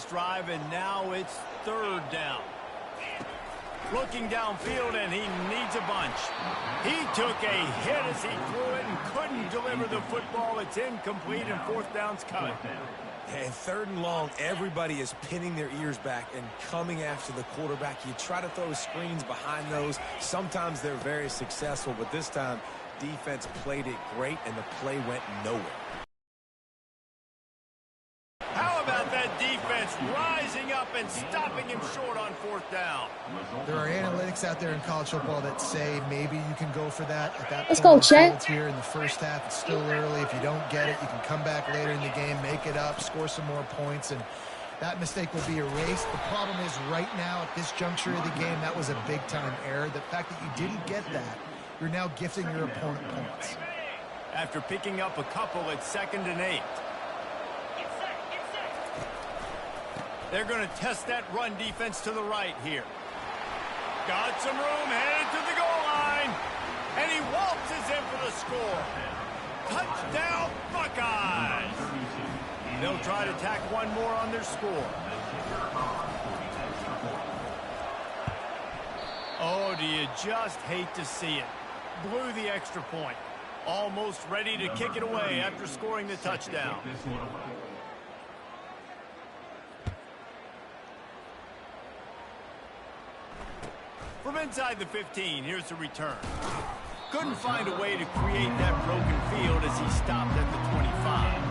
drive, and now it's third down. Looking downfield, and he needs a bunch. He took a hit as he threw it and couldn't deliver the football. It's incomplete, and fourth down's coming. And third and long, everybody is pinning their ears back and coming after the quarterback. You try to throw screens behind those. Sometimes they're very successful, but this time, defense played it great, and the play went nowhere. How about that defense rising up and stopping him short on fourth down? There are analytics out there in college football that say maybe you can go for that at that Let's point. go, Chet. Here in the first half, it's still early. If you don't get it, you can come back later in the game, make it up, score some more points, and that mistake will be erased. The problem is right now at this juncture of the game, that was a big-time error. The fact that you didn't get that, you're now gifting your opponent points. After picking up a couple at 2nd and 8. They're going to test that run defense to the right here. Got some room, headed to the goal line. And he waltzes in for the score. Touchdown, Buckeyes. They'll try to tack one more on their score. Oh, do you just hate to see it? Blew the extra point. Almost ready to kick it away after scoring the touchdown. From inside the 15, here's the return. Couldn't find a way to create that broken field as he stopped at the 25.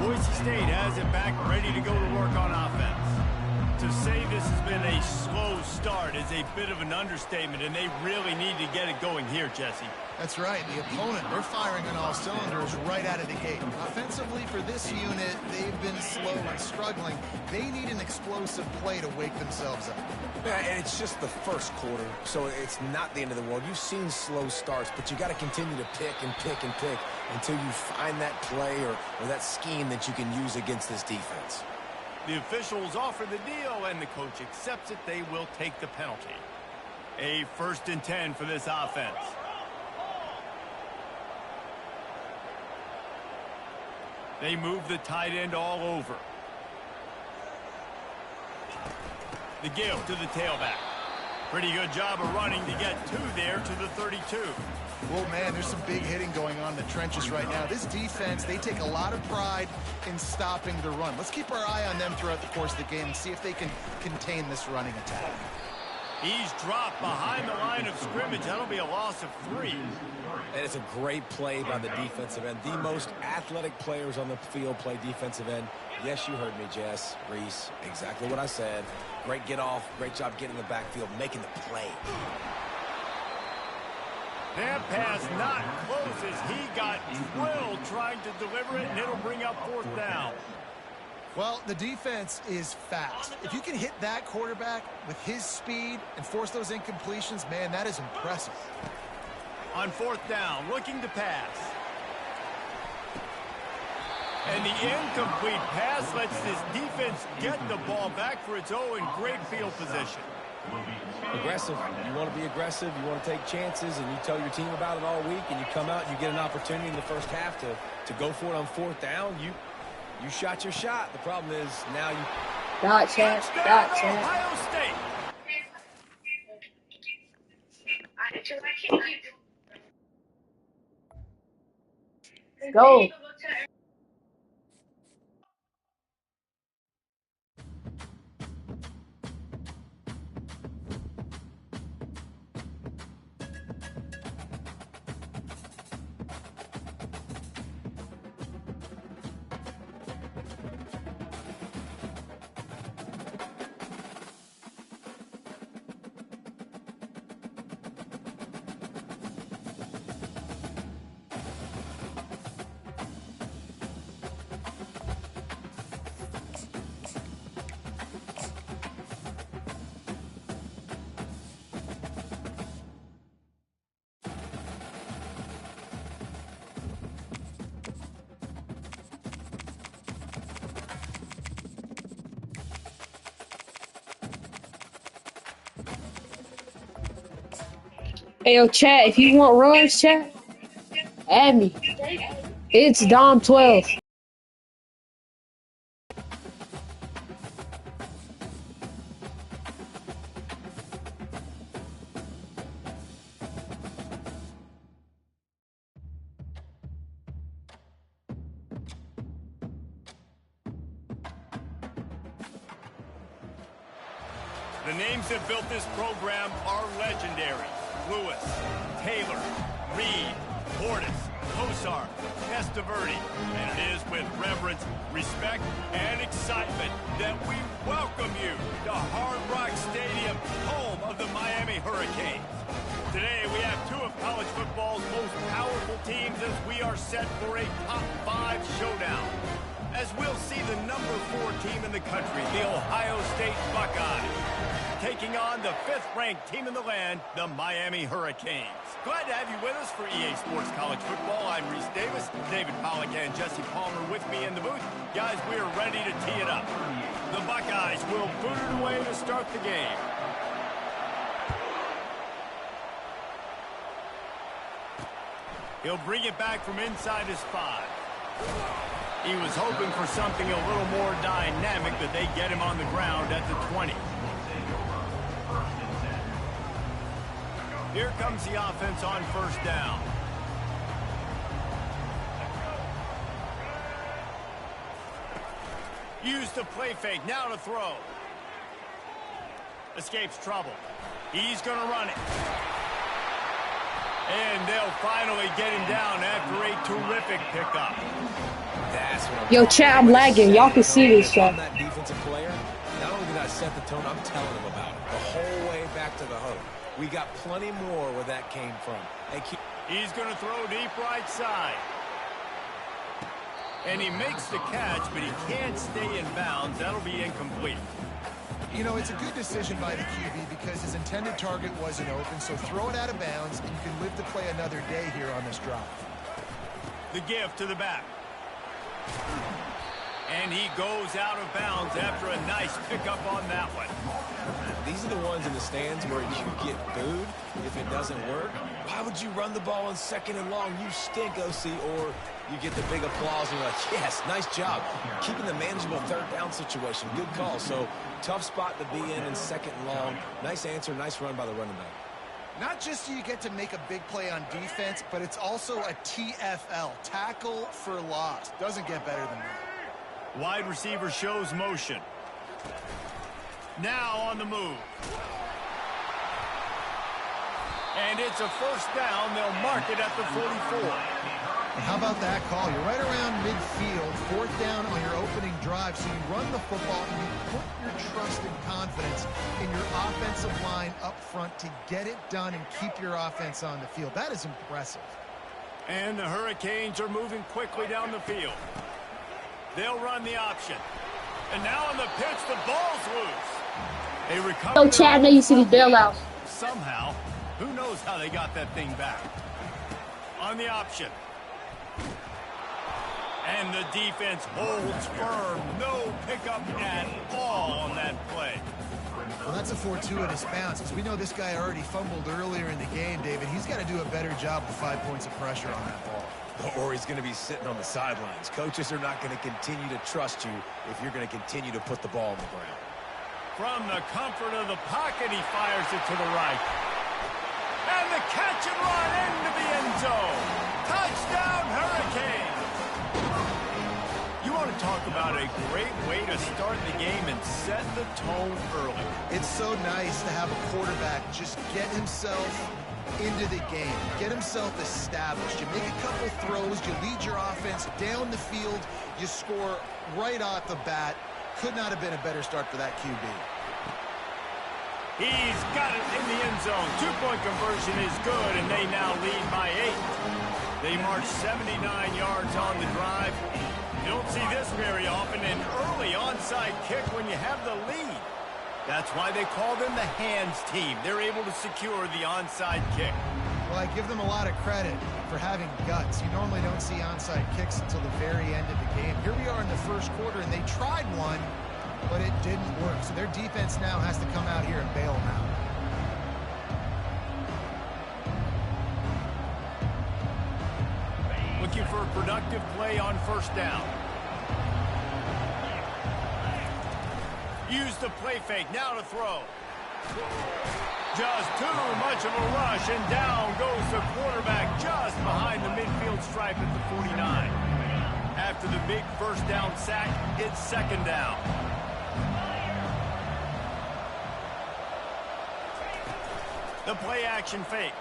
Boise State has it back, ready to go to work on offense. To say this has been a slow start is a bit of an understatement, and they really need to get it going here, Jesse. That's right. The opponent, they're firing on all cylinders right out of the gate. Offensively, for this unit, they've been slow and struggling. They need an explosive play to wake themselves up. Yeah, and it's just the first quarter, so it's not the end of the world. You've seen slow starts, but you got to continue to pick and pick and pick until you find that play or that scheme that you can use against this defense. The officials offer the deal, and the coach accepts it. They will take the penalty. A 1st and 10 for this offense. They move the tight end all over. The give to the tailback. Pretty good job of running to get two there to the 32. Well, man, there's some big hitting going on in the trenches right now. This defense, they take a lot of pride in stopping the run. Let's keep our eye on them throughout the course of the game and see if they can contain this running attack. He's dropped behind the line of scrimmage. That'll be a loss of 3. And it's a great play by the defensive end. The most athletic players on the field play defensive end. Yes, you heard me, Jess, Reese. Exactly what I said. Great get off. Great job getting in the backfield, making the play. That pass not close as he got drilled trying to deliver it, and it'll bring up 4th down. Well, the defense is fast. If you can hit that quarterback with his speed and force those incompletions, man, that is impressive. On 4th down, looking to pass. And the incomplete pass lets this defense get the ball back for its own in great field position. Aggressive. You want to be aggressive. You want to take chances, and you tell your team about it all week, and you come out and you get an opportunity in the first half to go for it on 4th down. You shot your shot. The problem is now you... Gotcha. Ohio State. Go. Hey, yo, chat, if you want runs, chat, add me. It's Dom12. The names that built this program are legendary. Lewis, Taylor, Reed, Portis, Kosar, Testaverde. And it is with reverence, respect, and excitement that we welcome you to Hard Rock Stadium, home of the Miami Hurricanes. Today, we have two of college football's most powerful teams as we are set for a top 5 showdown. As we'll see the number 4 team in the country, the Ohio State Buckeyes, taking on the 5th-ranked team in the land, the Miami Hurricanes. Glad to have you with us for EA Sports College Football. I'm Reese Davis, David Pollack and Jesse Palmer with me in the booth. Guys, we are ready to tee it up. The Buckeyes will boot it away to start the game. He'll bring it back from inside his 5. He was hoping for something a little more dynamic, but they get him on the ground at the 20. Here comes the offense on first down. Use the play fake, now to throw. Escapes trouble. He's going to run it. And they'll finally get him down after a terrific pickup. That's what Yo, chat, I'm lagging. Y'all can see this, chat. That defensive player, not only did I set the tone, I'm telling him about it. The whole way back to the hook. We got plenty more where that came from. He's going to throw deep right side. And he makes the catch, but he can't stay in bounds. That'll be incomplete. You know, it's a good decision by the QB because his intended target wasn't open, so throw it out of bounds, and you can live to play another day here on this drive. The give to the back. And he goes out of bounds after a nice pickup on that one. These are the ones in the stands where you get booed if it doesn't work. Why would you run the ball on 2nd and long? You stink, OC. Or you get the big applause and you're like, yes, nice job. Keeping the manageable 3rd down situation. Good call. So tough spot to be in 2nd and long. Nice answer, nice run by the running back. Not just do you get to make a big play on defense, but it's also a TFL, tackle for loss. Doesn't get better than that. Wide receiver shows motion. Now on the move. And it's a first down. They'll mark it at the 44. And how about that call? You're right around midfield, 4th down on your opening drive, so you run the football and you put your trust and confidence in your offensive line up front to get it done and keep your offense on the field. That is impressive. And the Hurricanes are moving quickly down the field. They'll run the option. And now on the pitch, the ball's loose. They recover. Yo, chat, now you see the bailouts. Somehow. Who knows how they got that thing back. On the option. And the defense holds firm. No pickup at all on that play. Well, that's a fortuitous bounce, because we know this guy already fumbled earlier in the game, David. He's got to do a better job with 5 points of pressure on that ball. Or he's going to be sitting on the sidelines. Coaches are not going to continue to trust you if you're going to continue to put the ball on the ground. From the comfort of the pocket, he fires it to the right. And the catch and run into the end zone. Touchdown, Hurricanes. You want to talk about a great way to start the game and set the tone early. It's so nice to have a quarterback just get himself into the game, get himself established. You make a couple throws, you lead your offense down the field, you score right off the bat. Could not have been a better start for that QB. He's got it in the end zone. 2-point conversion is good, and they now lead by 8. They march 79 yards on the drive. You don't see this very often, an early onside kick when you have the lead. That's why they call them the hands team. They're able to secure the onside kick. Well, I give them a lot of credit for having guts. You normally don't see onside kicks until the very end of the game. Here we are in the first quarter, and they tried one, but it didn't work. So their defense now has to come out here and bail them out. Looking for a productive play on first down. Use the play fake, now to throw. Just too much of a rush, and down goes the quarterback just behind the midfield stripe at the 49. After the big first down sack, it's second down. The play action fake.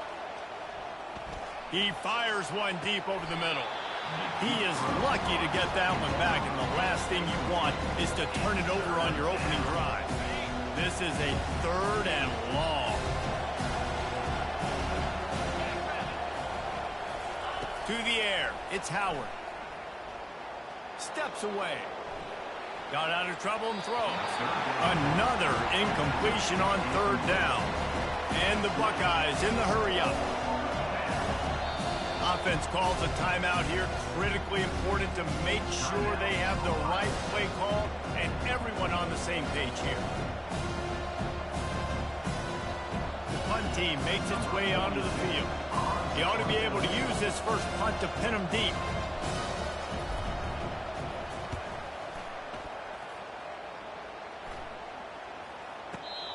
He fires one deep over the middle. He is lucky to get that one back, and the last thing you want is to turn it over on your opening drive. This is a 3rd and long. To the air, it's Howard. Steps away. Got out of trouble and throws. Another incompletion on 3rd down. And the Buckeyes in the hurry-up. Offense calls a timeout here. Critically important to make sure they have the right play call and everyone on the same page here. The punt team makes its way onto the field. He ought to be able to use this first punt to pin him deep.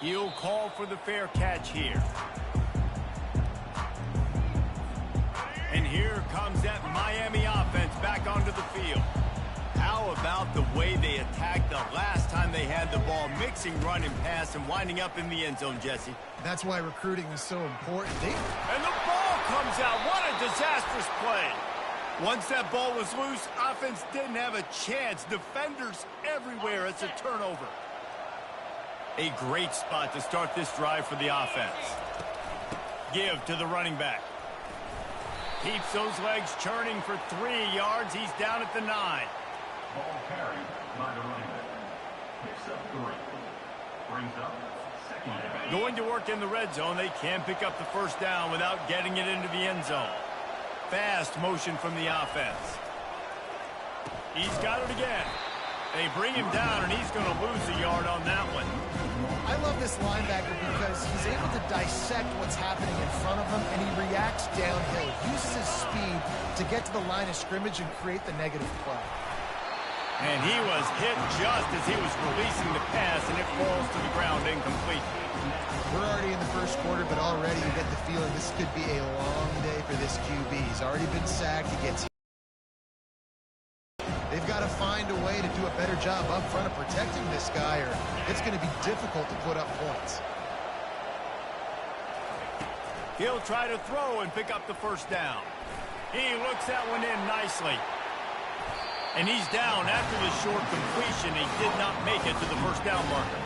He'll call for the fair catch here. And here comes that Miami offense back onto the field. How about the way they attacked the last time they had the ball, mixing run and pass and winding up in the end zone, Jesse? That's why recruiting is so important. And the ball comes out. What a disastrous play. Once that ball was loose, offense didn't have a chance. Defenders everywhere. It's a turnover. A great spot to start this drive for the offense. Give to the running back. Keeps those legs churning for 3 yards. He's down at the 9. Ball carried by the running back. Picks up 3. Brings up 2nd down. Going to work in the red zone. They can pick up the first down without getting it into the end zone. Fast motion from the offense. He's got it again. They bring him down, and he's going to lose a yard on that one. I love this linebacker because he's able to dissect what's happening in front of him, and he reacts downhill, uses his speed to get to the line of scrimmage and create the negative play. And he was hit just as he was releasing the pass, and it falls to the ground incomplete. We're already in the first quarter, but already you get the feeling this could be a long day for this QB. He's already been sacked. He gets hit. They've got to find a way to do a better job up front of protecting this guy, or it's going to be difficult to put up points. He'll try to throw and pick up the first down. He looks that one in nicely. And he's down after the short completion. He did not make it to the first down marker.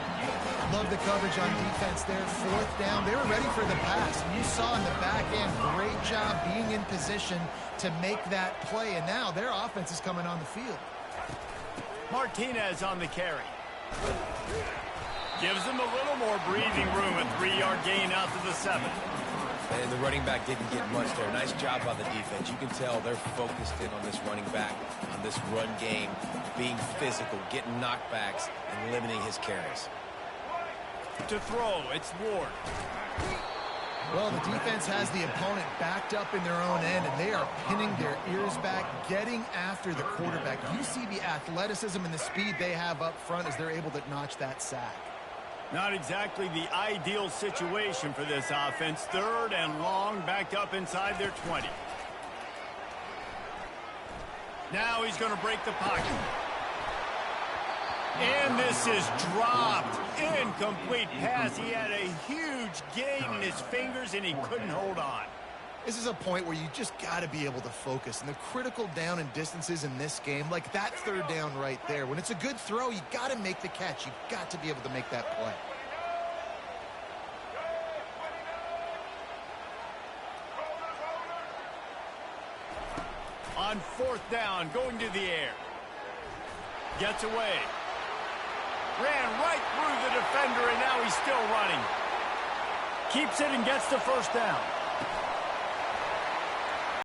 Love the coverage on defense there. 4th down. They were ready for the pass. And you saw in the back end, great job being in position to make that play. And now their offense is coming on the field. Martinez on the carry. Gives him a little more breathing room. A 3-yard gain out to the 7. And the running back didn't get much there. Nice job by the defense. You can tell they're focused in on this running back, on this run game, being physical, getting knockbacks, and limiting his carries. To throw, it's Ward. Well, the defense has the opponent backed up in their own end, and they are pinning their ears back, getting after the quarterback. You see the athleticism and the speed they have up front as they're able to notch that sack. Not exactly the ideal situation for this offense. 3rd and long, backed up inside their 20. Now he's going to break the pocket. And this is dropped. Incomplete pass. He had a huge gain in his fingers, and he couldn't hold on. This is a point where you just got to be able to focus. And the critical down and distances in this game, like that 3rd down right there, when it's a good throw, you got to make the catch. You got to be able to make that play. On 4th down, going to the air. Gets away. Ran right through the defender, and now he's still running. Keeps it and gets the first down.